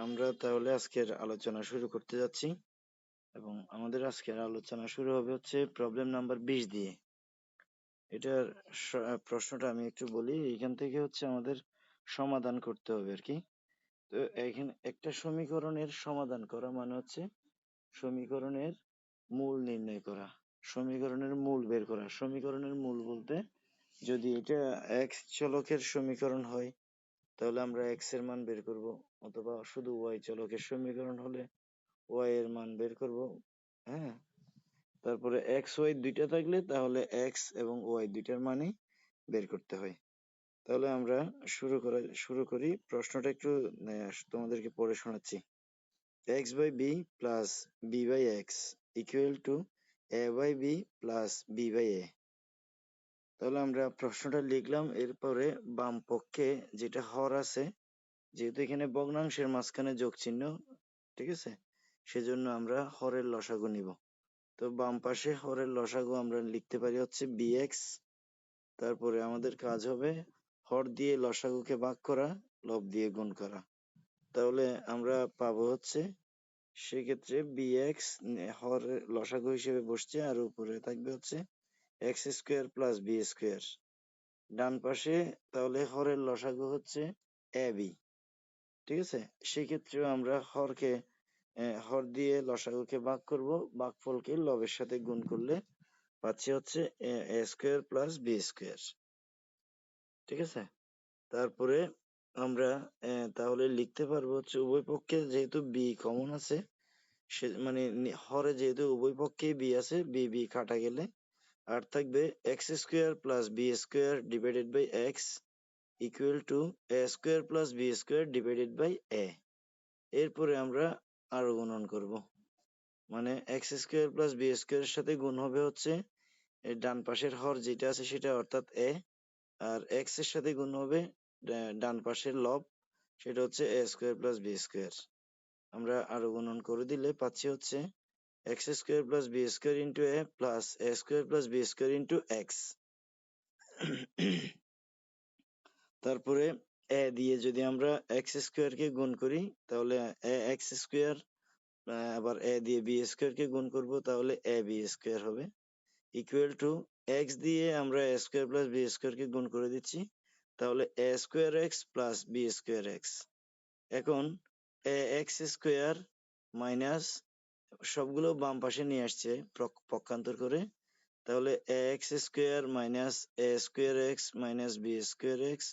আমরা তাহলে আজকের আলোচনা শুরু করতে যাচ্ছি এবং আমাদের আজকের আলোচনা শুরু হবে হচ্ছে প্রবলেম নাম্বার 20 দিয়ে। এটার প্রশ্নটা আমি একটু বলি। এখান থেকে হচ্ছে আমাদের সমাধান করতে হবে আর কি। তো এখানে একটা সমীকরণের সমাধান করা মানে হচ্ছে সমীকরণের মূল নির্ণয় করা, সমীকরণের মূল বের করা। সমীকরণের মূল বলতে যদি এটা এক্স চলকের সমীকরণ হয় তাহলে আমরা এক্স এর মান বের করব, অথবা শুধু ওয়াই চলকের সমীকরণ হলে ওয়াই এর মান বের করব। হ্যাঁ, তারপরে এক্স ওয়াই দুইটা থাকলে তাহলে এক্স এবং ওয়াই দুইটার মানই বের করতে হয়। তাহলে আমরা শুরু করি। প্রশ্নটা একটু তোমাদেরকে পড়ে শোনাচ্ছি। X by b plus b by x equal to a by b plus b by a. তাহলে আমরা প্রশ্নটা লিখলাম, এরপরে বাম পক্ষে যেটা হর আছে, যেহেতু এখানে ভগ্নাংশের মাঝখানে যোগ চিহ্ন, ঠিক আছে, সেজন্য আমরা হরের লসাগু নিব। তো বাম পাশে হরের লসাগু আমরা লিখতে পারি হচ্ছে bx। তারপরে আমাদের কাজ হবে হর দিয়ে লসাগুকে ভাগ করা, লব দিয়ে গুণ করা। তাহলে আমরা পাবো হচ্ছে সেক্ষেত্রে bx হরের লসাগু হিসেবে বসছে, আর উপরে থাকবে হচ্ছে x square plus b square. ডান পাশে তাহলে হরের লসাগু হচ্ছে ab, ঠিক আছে। সেক্ষেত্রেও আমরা হর দিয়ে লসাগুকে ভাগ করব, ভাগফলকে লবের সাথে গুণ করলে পাচ্ছি হচ্ছে a square plus b square, ঠিক আছে। তারপরে আমরা তাহলে লিখতে পারবো হচ্ছে উভয় পক্ষে যেহেতু বি কমন আছে, সে মানে হরে যেহেতু উভয় পক্ষেই বি আছে, বি বি কাটা গেলে আর থাকবে x square plus b square divided by x equal to a square plus b square divided by a. এরপরে আমরা আরো গুণন করব, মানে x square plus b square সাথে গুণ হবে হচ্ছে ডান পাশের হর যেটা আছে সেটা, অর্থাৎ এ, আর এক্স এর সাথে গুণ হবে ডান পাশের লব, সেটা হচ্ছে a square plus b square. আমরা আরো গুণন করে দিলে পাচ্ছি হচ্ছে x square plus b square into a plus a square plus b square into x. তারপরে এ দিয়ে যদি আমরা এক্স স্কোয়ার কে গুণ করি তাহলে এ এক্স স্কোয়ার, আবার এ দিয়ে বি স্কোয়ার কে গুণ করব তাহলে এ বি স্কোয়ার হবে ইকুয়াল টু এক্স দিয়ে আমরা a square plus b square কে গুণ করে দিচ্ছি, তাহলে a square x plus b square x. এখন এ এক্স স্কোয়ার মাইনাস সবগুলো বাম পাশে নিয়ে আসছে পক্ষান্তর করে, তাহলে a x square minus a square x minus b square x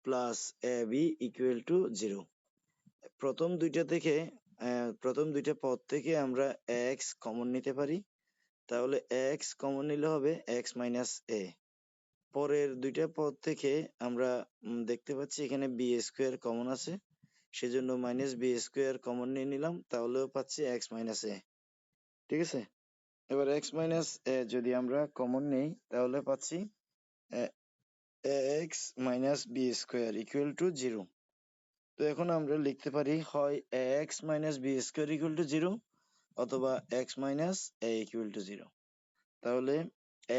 plus a b equal to 0। প্রথম দুইটা পদ থেকে আমরা এক্স কমন নিতে পারি, তাহলে এক্স কমন নিলে হবে এক্স মাইনাস এ। পরের দুইটা পদ থেকে আমরা দেখতে পাচ্ছি এখানে বি স্কোয়ার কমন আছে, সেজন্য মাইনাস বি স্কোয়ার কমন নিয়ে নিলাম, তাহলেও পাচ্ছি এক্স মাইনাস এ, ঠিক আছে। এবার এক্স মাইনাস এ যদি আমরা কমন নেই তাহলে পাচ্ছি x minus b square equal to 0। তো এখন আমরা লিখতে পারি হয় x minus b square equal to 0 অথবা x minus a equal to 0। তাহলে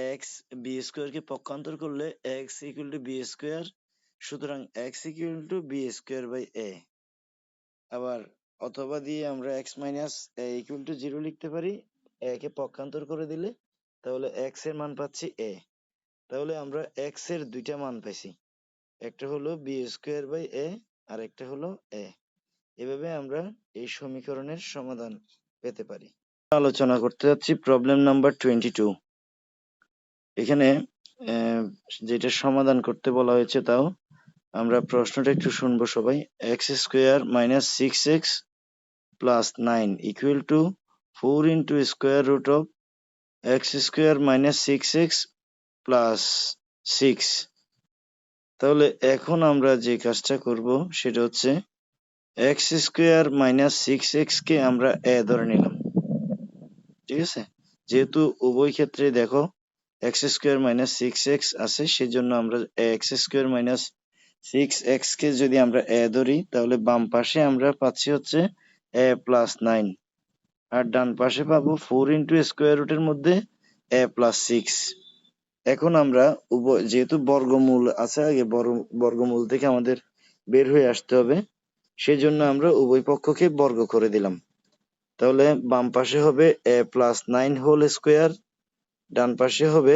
এক্স বি স্কোয়ার কে পক্ষান্তর করলে x equal to b square, সুতরাং x equal to b square by a. আবার অথবা দিয়ে আমরা x minus a equal to 0 লিখতে পারি, এ কে পক্ষান্তর করে দিলে তাহলে এক্স এর মান পাচ্ছি এ। তাহলে আমরা এক্স এর দুইটা মান পাইছি, একটা হলো বি স্কোয়ার বাই এ আর একটা হলো এ। এভাবে আমরা এই সমীকরণের সমাধান পেতে পারি। আলোচনা করতে যাচ্ছি প্রবলেম নাম্বার 22। এখানে যেটা সমাধান করতে বলা হয়েছে তাও আমরা প্রশ্নটা একটু শুনবো সবাই। X square minus 6x plus 9 equal to 4 into square root of x square minus 6x plus 6। তাহলে এখন আমরা যে কাজটা করব সেটা হচ্ছে এক্স স্কোয়ার মাইনাস 6x কে আমরা এ ধরে নিলাম, ঠিক আছে। যেহেতু উভয় ক্ষেত্রে দেখো এক্স স্কোয়ার মাইনাস 6x আছে, সেজন্য আমরা এক্স স্কোয়ার মাইনাস 6x কে যদি আমরা এ ধরি তাহলে বাম পাশে আমরা পাচ্ছি হচ্ছে এ প্লাস 9, আর ডান পাশে পাবো 4 ইন্টু স্কোয়ার রুটের মধ্যে এ প্লাস 6। এখন আমরা যেহেতু বর্গমূল আছে আগে, বর্গমূল থেকে আমাদের বের হয়ে আসতে হবে, সেজন্য আমরা উভয় পক্ষকে বর্গ করে দিলাম। তাহলে বাম পাশে হবে a প্লাস 9 হোল স্কোয়ার, ডান পাশে হবে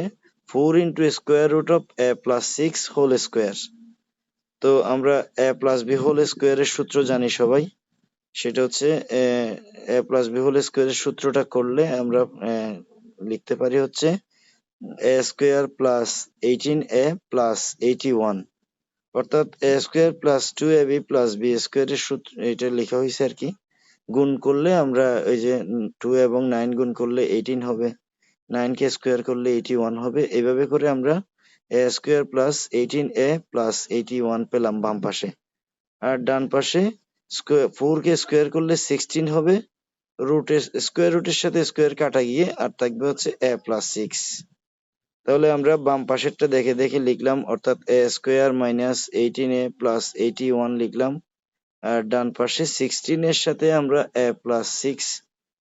4 into square root of a plus 6 whole square. তো আমরা a প্লাস b হোল স্কোয়ারের সূত্র জানি সবাই, সেটা হচ্ছে a প্লাস b হোল স্কোয়ারের সূত্রটা করলে আমরা লিখতে পারি হচ্ছে a square plus 18a plus 81, অর্থাৎ a square plus 2ab plus b স্কোয়ারের সূত্র এটা লেখা হয়েছে আর কি। গুণ করলে আমরা ওই যে 2 এবং 9 গুণ করলে 18 হবে, 9 কে স্কোয়ার করলে 81 হবে। এইভাবে করে আমরা a square plus 18a plus 81 পেলাম বাম পাশে। আর ডান পাশে 4 কে স্কোয়ার করলে 16 হবে, স্কোয়ার রুটের সাথে স্কোয়ার কাটা গিয়ে আর থাকবে হচ্ছে a প্লাস 6। তাহলে আমরা বাম পাশেরটা দেখে দেখে লিখলাম, অর্থাৎ a square minus 18a plus 81 লিখলাম। আর ডান পাশে 16 এর সাথে আমরা a প্লাস 6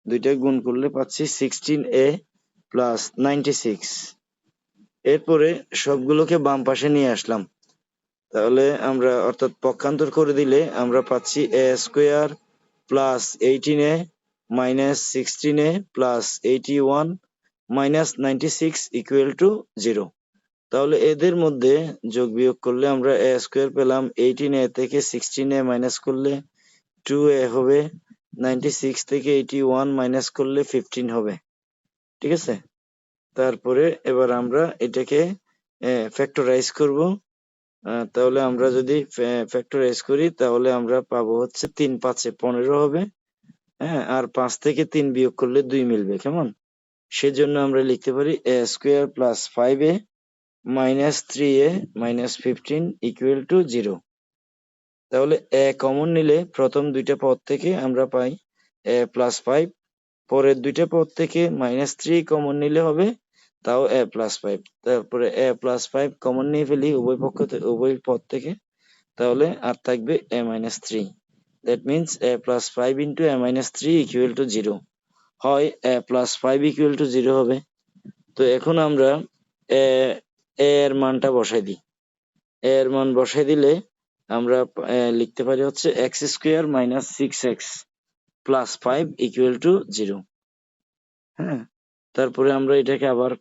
দুইটা গুণ করলে পাচ্ছি 16a প্লাস 96। এরপরে সবগুলোকে বাম পাশে নিয়ে আসলাম। তাহলে আমরা অর্থাৎ পক্ষান্তর করে দিলে আমরা পাচ্ছি a square plus 18a minus 16a plus 81 minus 96 equal to 0। তাহলে এদের মধ্যে যোগ বিয়োগ করলে আমরা a স্কোয়ার পেলাম, 18a থেকে 16a মাইনাস করলে 2a হবে, 96 থেকে 81 মাইনাস করলে 15 হবে। ঠিক আছে, তারপরে এবার আমরা এটাকে ফ্যাক্টরাইজ করব। তাহলে আমরা যদি ফ্যাক্টরাইজ করি তাহলে আমরা পাবো হচ্ছে 3 5 15 হবে। হ্যাঁ, আর 5 থেকে 3 বিয়োগ করলে 2 মিলবে, কেমন? সেজন্য আমরা লিখতে পারি a square plus 5a minus 3a minus 15 equal to 0। তাহলে a কমন নিলে প্রথম দুইটা পদ থেকে আমরা পাই a প্লাস 5, পরের দুইটা পদ থেকে মাইনাস 3 কমন নিলে হবে তাও a প্লাস 5। তারপরে a প্লাস 5 কমন নিয়ে ফেলি উভয় পদ থেকে, তাহলে আর থাকবে a minus 3। That means a plus 5 into a minus 3 equal to 0। হয় a প্লাস 5 ইকুয়াল টু 0 হবে। তো এখন আমরা a এর মানটা বসাই দিই। a এর মান বসাই দিলে আমরা লিখতে পারি হচ্ছে x square minus 6x plus 5 equal to 0। হ্যাঁ, তারপরে আমরা এটাকে আবার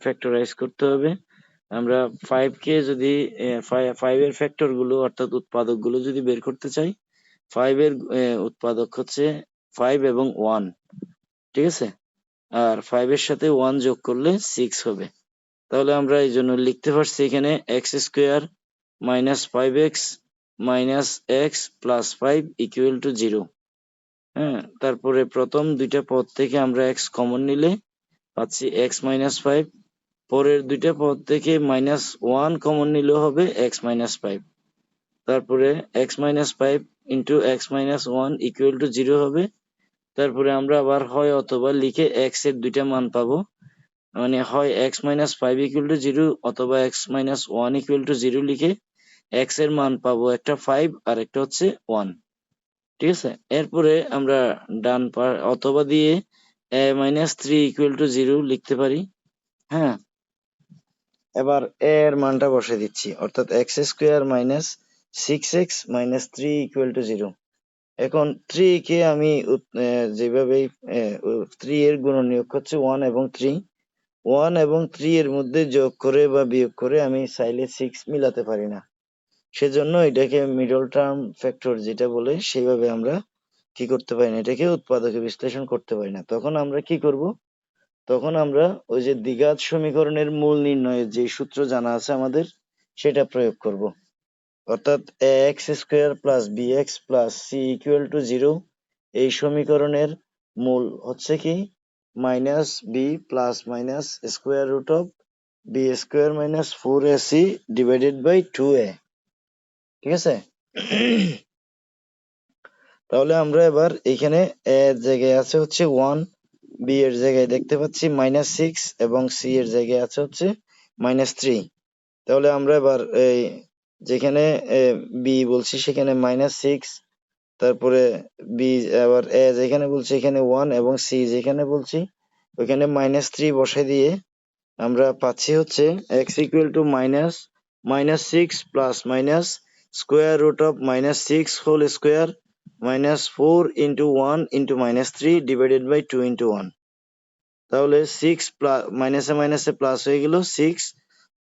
ফ্যাক্টরাইজ করতে হবে। আমরা 5 কে যদি 5 এর ফ্যাক্টর গুলো অর্থাৎ উৎপাদক গুলো যদি বের করতে চাই, 5 এর উৎপাদক হচ্ছে 5 এবং 1। ঠিক আছে, আর 5 এর সাথে 1 যোগ করলে 6 হবে। তাহলে আমরা এই জন্য লিখতে পারছি এখানে x square minus 5x minus x plus 5 equal to 0। হ্যাঁ, তারপরে প্রথম দুইটা পদ থেকে আমরা x কমন নিলে পাচ্ছি x মাইনাস 5, পরের দুইটা পদ থেকে মাইনাস 1 কমন নিলেও হবে x মাইনাস 5। তারপরে x minus 5 into x minus 1 equal to 0 হবে। তারপরে আমরা আবার হয় অথবা লিখে x এর দুইটা মান পাবো, মানে হয় x মাইনাস 5 ইকুয়াল টু 0 অথবা x মাইনাস 1 ইকুয়াল টু 0 লিখে x এর মান পাবো একটা 5 আর একটা হচ্ছে 1। ঠিক আছে, এরপরে আমরা ডান অথবা দিয়ে a মাইনাস 3 ইকুয়াল টু 0 লিখতে পারি। হ্যাঁ, এবার a এর মানটা বসে দিচ্ছি, অর্থাৎ x square minus 6x minus 3 equal to 0। এখন 3 কে আমি যেভাবে 3 এর গুণনীয়ক হচ্ছে 1 এবং 3, 1 এবং 3 এর মধ্যে যোগ করে বা বিয়োগ করে আমি চাইলে 6 মিলাতে পারি না। সেজন্য এটাকে মিডল টার্ম ফ্যাক্টর যেটা বলে সেইভাবে আমরা কি করতে পারি না, এটাকে উৎপাদকে বিশ্লেষণ করতে পারি না। তখন আমরা কি করব, তখন আমরা ওই যে দ্বিঘাত সমীকরণের মূল নির্ণয়ের যে সূত্র জানা আছে আমাদের, সেটা প্রয়োগ করব। অর্থাৎ ax square plus bx plus c equal to 0 এই সমীকরণের মূল হচ্ছে কি minus B plus minus square root of B square minus 4ac divided by 2a। ঠিক আছে, তাহলে আমরা এবার এখানে a এর জায়গায় আছে হচ্ছে 1, b এর জায়গায় দেখতে পাচ্ছি মাইনাস 6 এবং c এর জায়গায় আছে হচ্ছে মাইনাস 3। তাহলে আমরা এবার এই যেখানে b বলছি সেখানে মাইনাস 6, তারপরে b আবার a যেখানে বলছি এখানে 1 এবং c যেখানে বলছি ওইখানে মাইনাস 3 বসাই দিয়ে আমরা পাচ্ছি হচ্ছে x equal to minus 6 plus minus square root of -6 whole square -4 into 1 into -3 divided by 2 into 1। তাহলে 6 প্লাস মাইনাসে মাইনাসে প্লাস হয়ে গেল, 6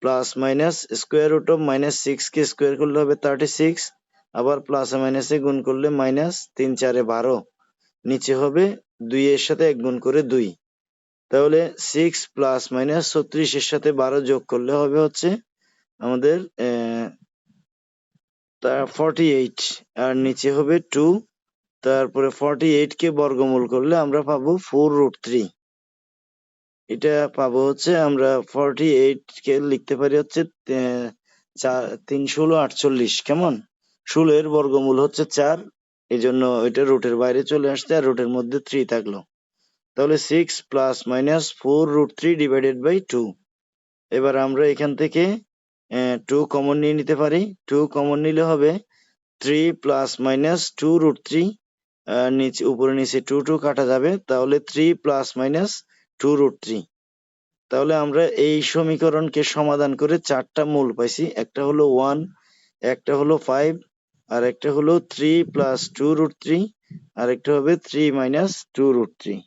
plus minus square root of -6 কে স্কোয়ার করলে হবে 36, আবার প্লাসে মাইনাসে গুণ করলে মাইনাস 3 4 12, নিচে হবে 2 এর সাথে 1 গুণ করে 2। তাহলে 6 প্লাস মাইনাস 36 এর সাথে 12 যোগ করলে হবে হচ্ছে আমাদের 48, আর নিচে হবে 2। তারপরে 48 কে বর্গমূল করলে আমরা পাবো 4√3। এটা পাবো হচ্ছে আমরা 48 কে লিখতে পারি হচ্ছে 3 ষোলো 48। কেমন? 16 এর বর্গমূল হচ্ছে 4, এই জন্য এটা রুটের বাইরে চলে আসছে আর রুটের মধ্যে 3 থাকলো। তাহলে 6 প্লাস মাইনাস 4√3 ডিভাইডেড বাই 2। এবার আমরা এখান থেকে 2 কমন নিয়ে নিতে পারি। 2 কমন নিলে হবে 3 প্লাস মাইনাস 2√3, নিচে উপরে নিচে 2 2 কাটা যাবে, তাহলে 3 প্লাস মাইনাস 2√3। তাহলে আমরা এই সমীকরণকে সমাধান করে 4টা মূল পাইছি। একটা হলো 1, একটা হলো 5, আর একটা হলো 3 প্লাস 2√3, আর একটা হবে 3 মাইনাস 2√3।